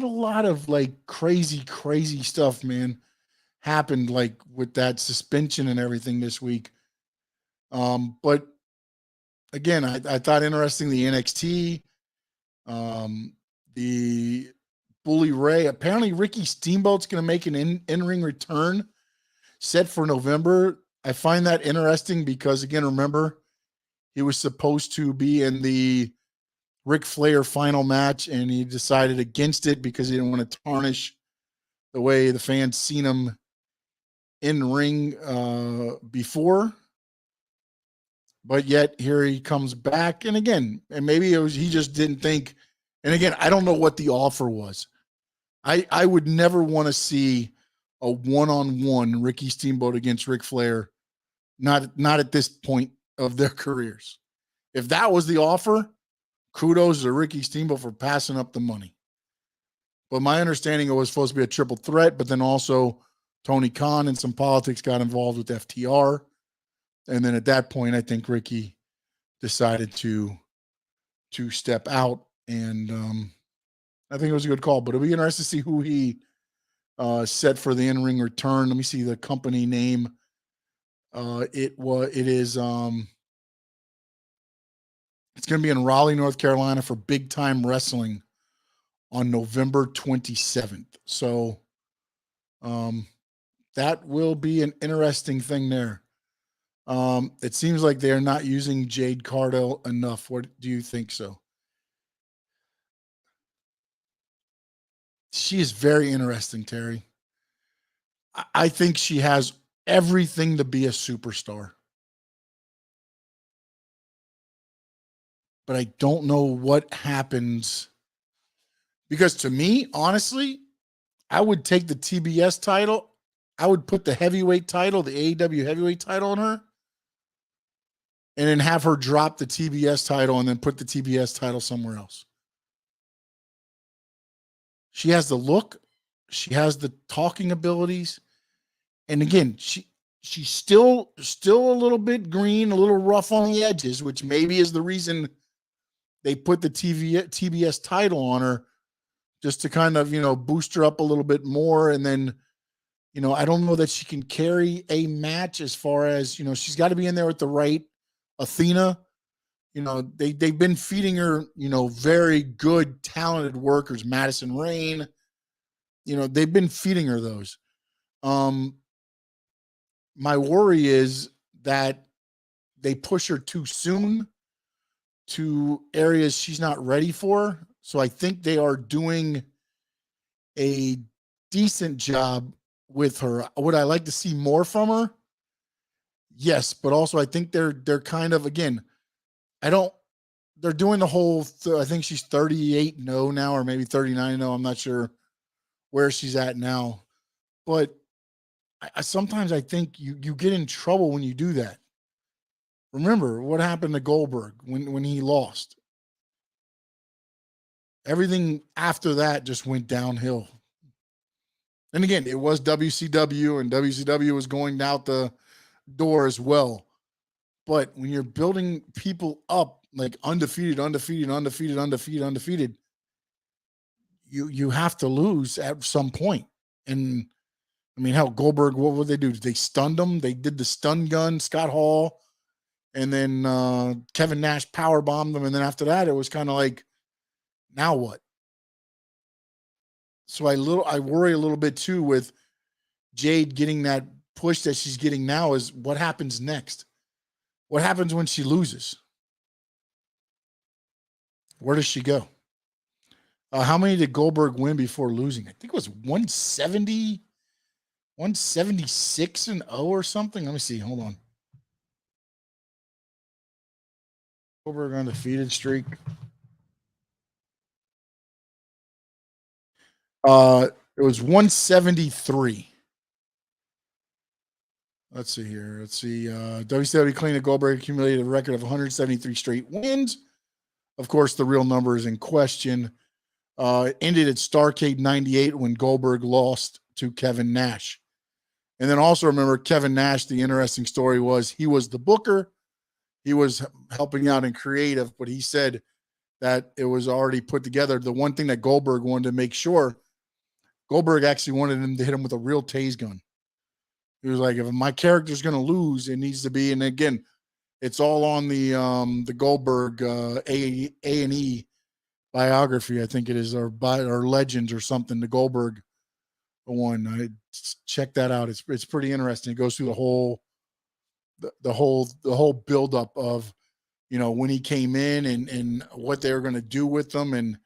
a lot of like crazy stuff, man, happened like with that suspension and everything this week. But again, I thought interesting the NXT, the Bully Ray. Apparently, Ricky Steamboat's going to make an in-ring return set for November. I find that interesting because, again, remember, he was supposed to be in the Ric Flair final match, and he decided against it because he didn't want to tarnish the way the fans seen him in ring before. But yet here he comes back, and again, and maybe he just didn't think. And again, I don't know what the offer was. I would never want to see a one-on-one Ricky Steamboat against Ric Flair. Not at this point of their careers. If that was the offer, kudos to Ricky Steamboat for passing up the money. But my understanding, it was supposed to be a triple threat, but then also Tony Khan and some politics got involved with FTR. And then at that point, I think Ricky decided to step out. And I think it was a good call. But it'll be interesting to see who he set for the in-ring return. Let me see the company name. It's going to be in Raleigh, North Carolina for Big Time Wrestling on November 27th. So that will be an interesting thing there. It seems like they are not using Jade Cargill enough. What do you think so? She is very interesting, Terry. I think she has everything to be a superstar. But I don't know what happens. Because to me, honestly, I would take the TBS title. I would put the heavyweight title, the AEW heavyweight title on her, and then have her drop the TBS title and then put the TBS title somewhere else. She has the look. She has the talking abilities. And again, she's still a little bit green, a little rough on the edges, which maybe is the reason they put the TBS title on her, just to kind of, boost her up a little bit more. And then, I don't know that she can carry a match as far as, she's got to be in there with the right Athena. They've been feeding her, very good, talented workers, Madison Rain. They've been feeding her those. My worry is that they push her too soon to areas she's not ready for. So I think they are doing a decent job with her. Would I like to see more from her? Yes, but also I think they're kind of, again, they're doing the whole, I think she's 38-0 now, or maybe 39-0. I'm not sure where she's at now. But sometimes I think you get in trouble when you do that. Remember what happened to Goldberg when he lost. Everything after that just went downhill. And again, it was WCW, and WCW was going out the door as well. But when you're building people up like undefeated, you have to lose at some point. And I mean, hell, Goldberg, what would they do? They stunned him. They did the stun gun, Scott Hall, and then Kevin Nash power bombed them. And then after that, it was kind of like, now what? So I worry a little bit too with Jade getting that push that she's getting now, is what happens next. What happens when she loses? Where does she go? How many did Goldberg win before losing? I think it was 170, 176 and 0 or something. Let me see. Hold on. Goldberg undefeated streak. It was 173. Let's see here. Let's see. WCW claimed that Goldberg accumulated a record of 173 straight wins. Of course, the real number is in question. It ended at Starrcade 98 when Goldberg lost to Kevin Nash. And then also remember Kevin Nash, the interesting story was he was the booker. He was helping out in creative, but he said that it was already put together. The one thing that Goldberg wanted to make sure, Goldberg actually wanted him to hit him with a real tase gun. He was like, if my character's going to lose, it needs to be. And again, it's all on the Goldberg A&E biography, I think it is, or Legends or something. The Goldberg one, I check that out. It's pretty interesting. It goes through the whole buildup of, when he came in and what they were going to do with them and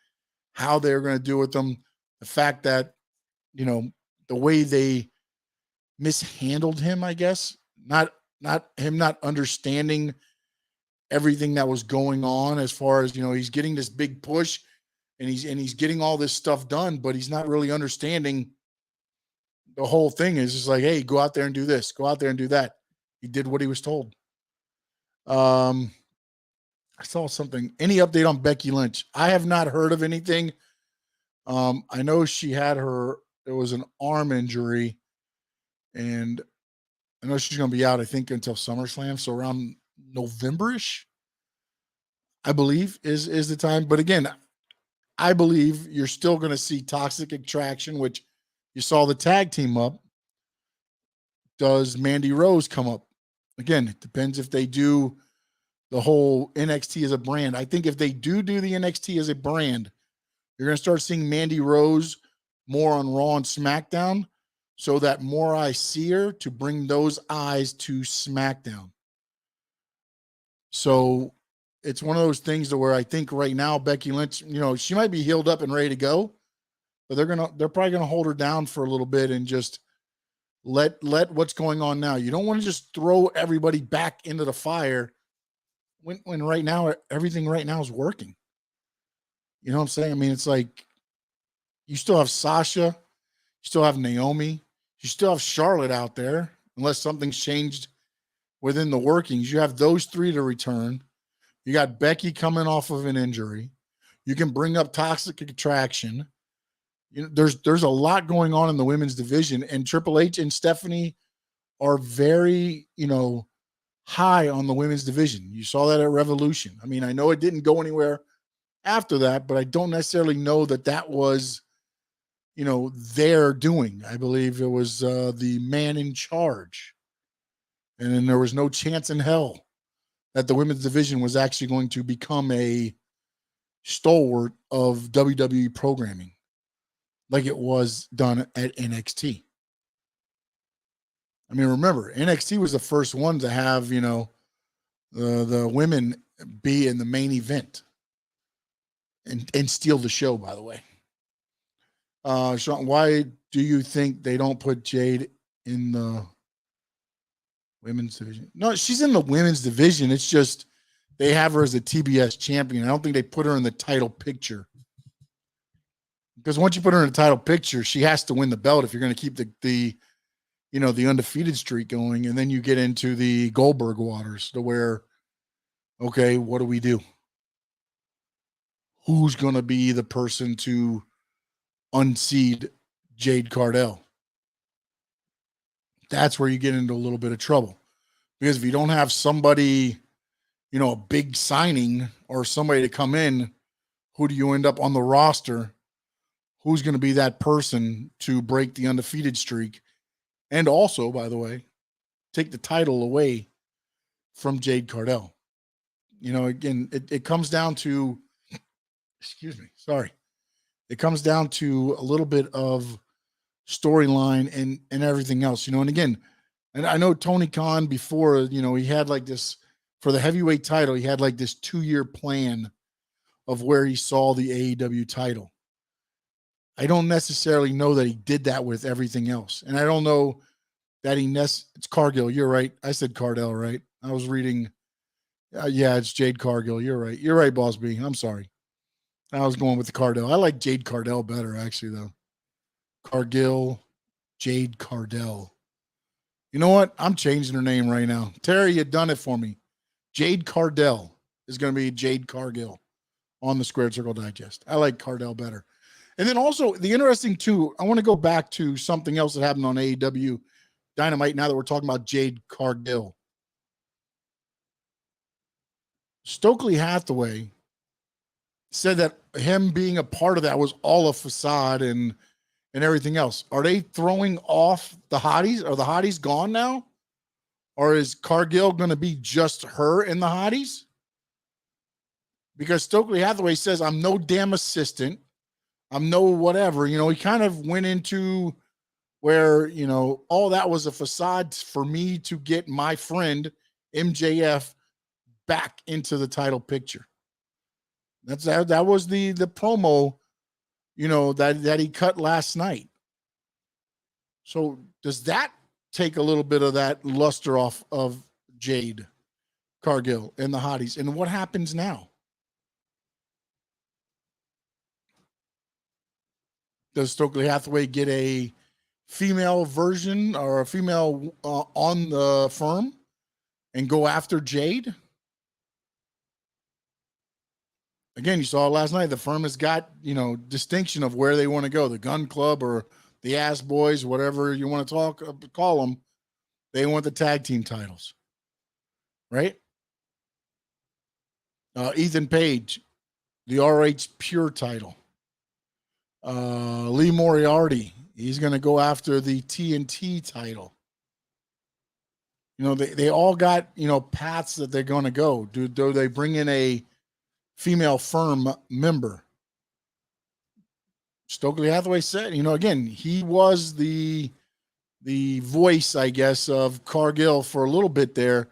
how they were going to do with them. The fact that the way they mishandled him, I guess, not him not understanding everything that was going on as far as, he's getting this big push and he's getting all this stuff done, but he's not really understanding the whole thing. Is just like, hey, go out there and do this, go out there and do that. He did what he was told. I saw something. Any update on Becky Lynch? I have not heard of anything. I know she had it was an arm injury, and I know she's going to be out, I think, until SummerSlam. So around November-ish, I believe, is the time. But again, I believe you're still going to see Toxic Attraction, which you saw the tag team up. Does Mandy Rose come up? Again, it depends if they do the whole NXT as a brand. I think if they do the NXT as a brand, you're going to start seeing Mandy Rose more on Raw and SmackDown, so that more eyes see her to bring those eyes to SmackDown. So it's one of those things to where I think right now Becky Lynch, she might be healed up and ready to go, but they're probably gonna hold her down for a little bit and just let what's going on now. You don't want to just throw everybody back into the fire when right now everything right now is working. You know what I'm saying? I mean, it's like you still have Sasha, you still have Naomi, you still have Charlotte out there, unless something's changed within the workings. You have those three to return. You got Becky coming off of an injury. You can bring up Toxic Attraction. There's a lot going on in the women's division, and Triple H and Stephanie are very, high on the women's division. You saw that at Revolution. I mean, I know it didn't go anywhere after that, but I don't necessarily know that was, their doing. I believe it was the man in charge. And then there was no chance in hell that the women's division was actually going to become a stalwart of WWE programming like it was done at NXT. I mean, remember, NXT was the first one to have, the women be in the main event and steal the show, by the way. Sean, why do you think they don't put Jade in the women's division? No, she's in the women's division. It's just they have her as a TBS champion. I don't think they put her in the title picture. Because once you put her in the title picture, she has to win the belt if you're going to keep the undefeated streak going. And then you get into the Goldberg waters to where, okay, what do we do? Who's going to be the person to unseed Jade Cardell? That's where you get into a little bit of trouble. Because if you don't have somebody, a big signing or somebody to come in, who do you end up on the roster? Who's going to be that person to break the undefeated streak? And also, by the way, take the title away from Jade Cardell. Again, it comes down to, it comes down to a little bit of storyline and everything else, and again, and I know Tony Khan before, he had like this for the heavyweight title, he had like this 2-year plan of where he saw the AEW title. I don't necessarily know that he did that with everything else. And I don't know that it's Cargill. You're right. I said Cardell, right? I was reading. Yeah, it's Jade Cargill. You're right. You're right, Boss B. I'm sorry. I was going with the Cardell. I like Jade Cardell better, actually, though. Cargill, Jade Cardell. You know what? I'm changing her name right now. Terry, you done it for me. Jade Cardell is going to be Jade Cargill on the Squared Circle Digest. I like Cardell better. And then also, the interesting, too, I want to go back to something else that happened on AEW Dynamite now that we're talking about Jade Cargill. Stokely Hathaway said that him being a part of that was all a facade and everything else. Are they throwing off the hotties? Are the hotties gone now? Or is Cargill going to be just her in the hotties? Because Stokely Hathaway says, I'm no damn assistant. I'm no whatever. You know, he kind of went into where, you know, all that was a facade for me to get my friend MJF back into the title picture. That was the promo, you know, that he cut last night. So does that take a little bit of that luster off of Jade Cargill and the hotties? And what happens now? Does Stokely Hathaway get a female version or a female on the firm and go after Jade? Again, you saw last night, the firm has got, you know, distinction of where they want to go. The Gun Club or the Ass Boys, whatever you want to call them, they want the tag team titles, right? Ethan Page, the RH Pure title. Lee Moriarty, he's going to go after the TNT title. You know, they all got, you know, paths that they're going to go. Do they bring in a female firm member? Stokely Hathaway said, you know, again, he was the voice, I guess, of Cargill for a little bit there,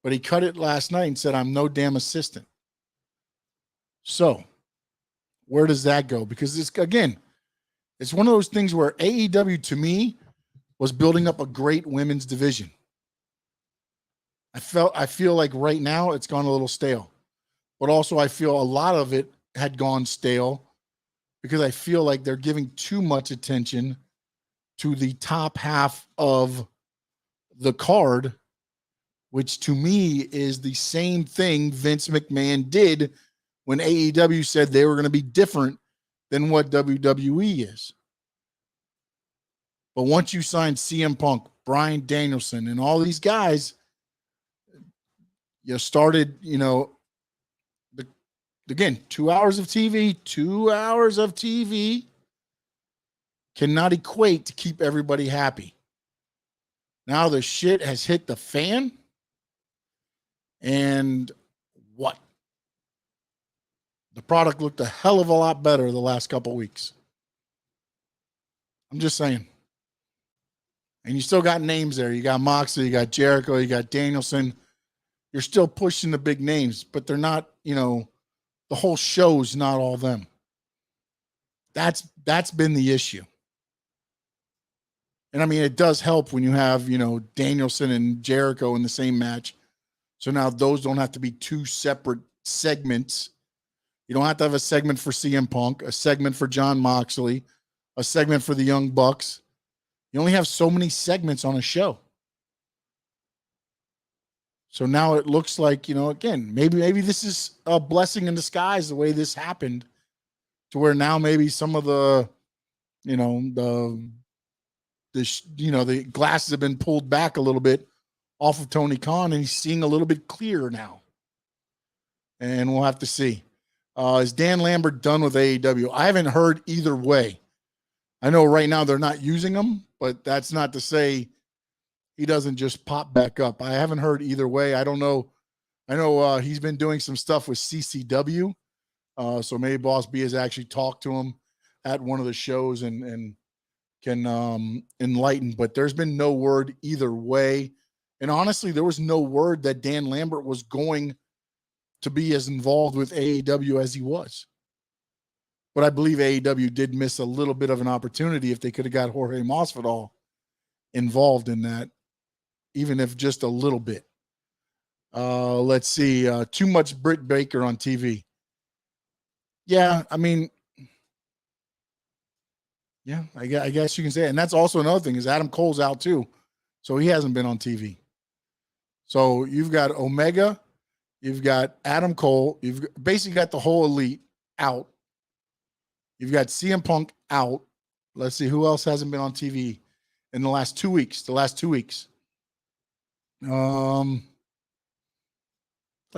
but he cut it last night and said, I'm no damn assistant. So where does that go? Because this, again, it's one of those things where AEW to me was building up a great women's division. I feel like right now it's gone a little stale, but also I feel a lot of it had gone stale because I feel like they're giving too much attention to the top half of the card, which to me is the same thing Vince McMahon did when AEW said they were going to be different than what WWE is. But once you sign CM Punk, Bryan Danielson, and all these guys, you started, you know, again, 2 hours of TV, 2 hours of TV cannot equate to keep everybody happy. Now the shit has hit the fan. And what? The product looked a hell of a lot better the last couple weeks. I'm just saying. And you still got names there. You got Moxley, you got Jericho, you got Danielson. You're still pushing the big names, but they're not, you know, the whole show's not all them. That's been the issue. And I mean, it does help when you have, you know, Danielson and Jericho in the same match. So now those don't have to be two separate segments. You don't have to have a segment for CM Punk, a segment for John Moxley, a segment for the Young Bucks. You only have so many segments on a show. So now it looks like, you know, again, maybe this is a blessing in disguise the way this happened, to where now maybe some of the, you know, the glasses have been pulled back a little bit off of Tony Khan, and he's seeing a little bit clearer now. And we'll have to see. Is Dan Lambert done with AEW? I haven't heard either way. I know right now they're not using him, but that's not to say he doesn't just pop back up. I haven't heard either way. I don't know. I know he's been doing some stuff with CCW. So maybe Boss B has actually talked to him at one of the shows and can enlighten, but there's been no word either way. And honestly, there was no word that Dan Lambert was going to be as involved with AEW as he was. But I believe AEW did miss a little bit of an opportunity if they could have got Jorge Masvidal involved in that, even if just a little bit. Let's see. Too much Britt Baker on TV. Yeah, I mean, yeah, I guess you can say it. And that's also another thing is Adam Cole's out too. So he hasn't been on TV. So you've got Omega, you've got Adam Cole, you've basically got the whole elite out. You've got CM Punk out. Let's see who else hasn't been on TV in the last 2 weeks. Let's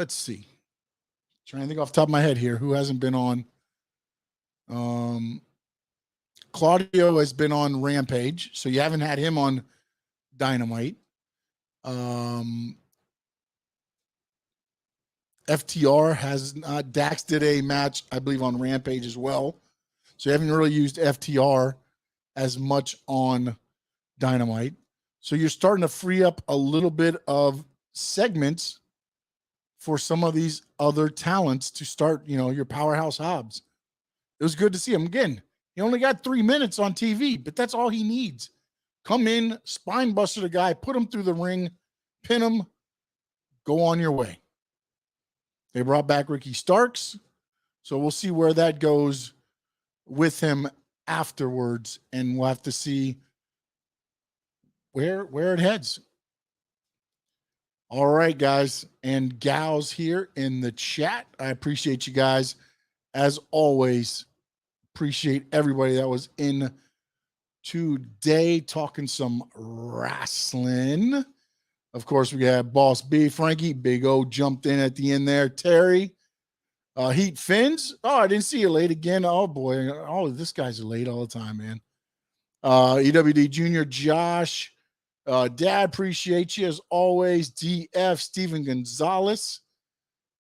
see. Trying to think off the top of my head here who hasn't been on. Claudio has been on Rampage, so you haven't had him on Dynamite. FTR has not. Dax did a match, I believe, on Rampage as well. So you haven't really used FTR as much on Dynamite. So you're starting to free up a little bit of segments for some of these other talents to start, your powerhouse Hobbs. It was good to see him. Again, he only got 3 minutes on TV, but that's all he needs. Come in, spine buster the guy, put him through the ring, pin him, go on your way. They brought back Ricky Starks, so we'll see where that goes with him afterwards, and we'll have to see where it heads. All right, guys and gals here in the chat. I appreciate you guys. As always, appreciate everybody that was in today talking some wrestling. Of course, we got Boss B, Frankie, Big O jumped in at the end there. Terry, Heat Fins. Oh, I didn't see you late again. Oh, boy. Oh, this guy's late all the time, man. EWD Jr., Josh. Dad, appreciate you as always. DF, Steven Gonzalez.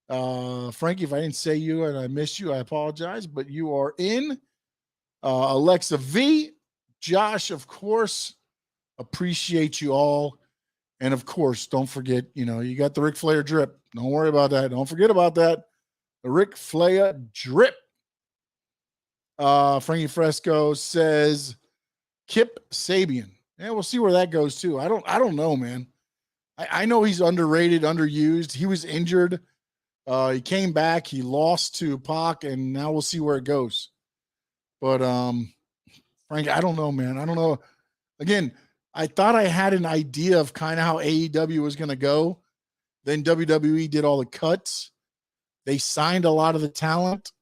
Frankie, if I didn't say you and I missed you, I apologize, but you are in. Alexa V, Josh, of course. Appreciate you all. And of course, don't forget, you got the Ric Flair drip. Don't worry about that. Don't forget about that. The Ric Flair drip. Frankie Fresco says Kip Sabian. Yeah, we'll see where that goes too. I don't know, man. I know he's underrated, underused. He was injured. He came back. He lost to Pac, and now we'll see where it goes. But Frank, I don't know, man. I don't know. Again, I thought I had an idea of kind of how AEW was going to go. Then WWE did all the cuts. They signed a lot of the talent,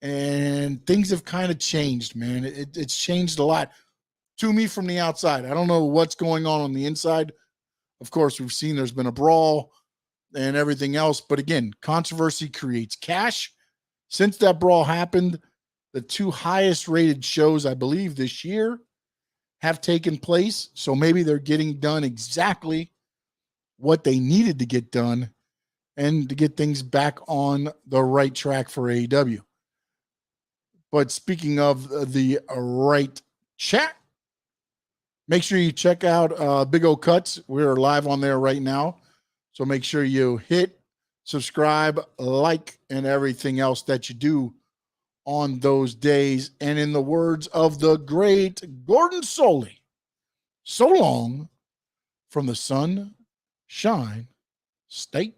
and things have kind of changed, man. It's changed a lot to me from the outside. I don't know what's going on the inside. Of course, we've seen there's been a brawl and everything else. But again, controversy creates cash. Since that brawl happened, the 2 highest rated shows, I believe, this year have taken place. So maybe they're getting done exactly what they needed to get done and to get things back on the right track for AEW. But speaking of the right chat, make sure you check out Big O Cuts. We're live on there right now. So make sure you hit subscribe, like, and everything else that you do on those days. And in the words of the great Gordon Soley, so long from the Sunshine State.